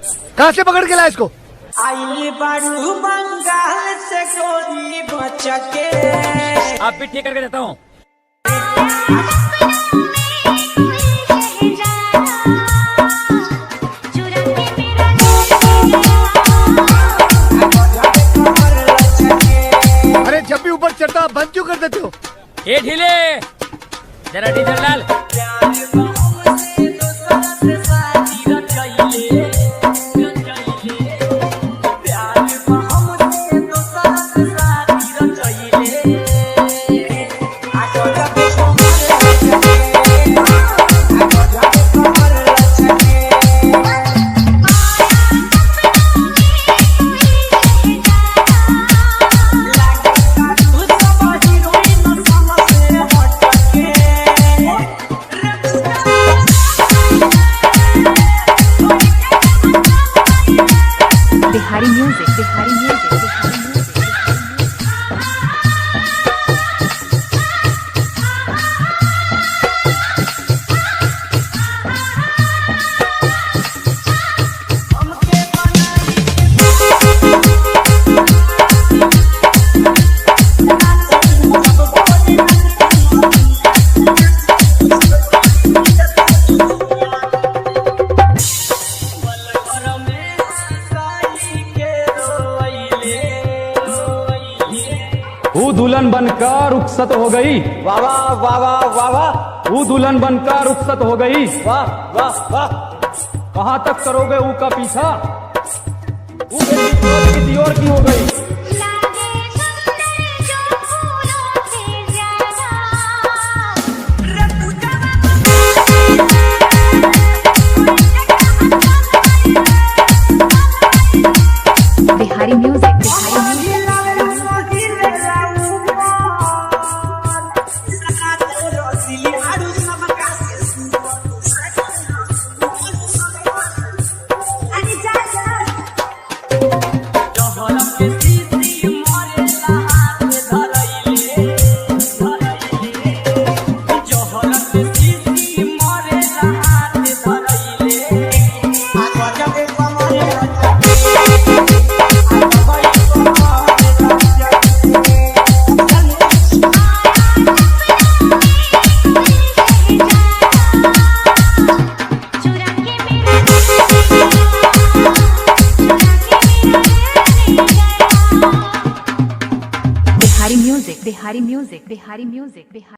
कहाँ से पकड़ के लाया इसको? आई बारू बंगाल से गोरी बचके। आप भी ठीक करके देता हूँ। अरे जब भी ऊपर चढ़ता बंद क्यों कर देते हो? ये ढीले जरा डीजल डाल। Bihari music, Bihari music, Bihari music. वो दुल्हन बनकर रुखसत हो गई। वाह वाह वाह वाह वाह वाह। वो दुल्हन बनकर रुखसत हो गई। वाह वाह वाह। कहाँ तक करोगे ऊ का पीछा? वो किसी और की हो गई। Bihari music, Bihari music. Bihari music, Bihari music, Bihari music, Bihari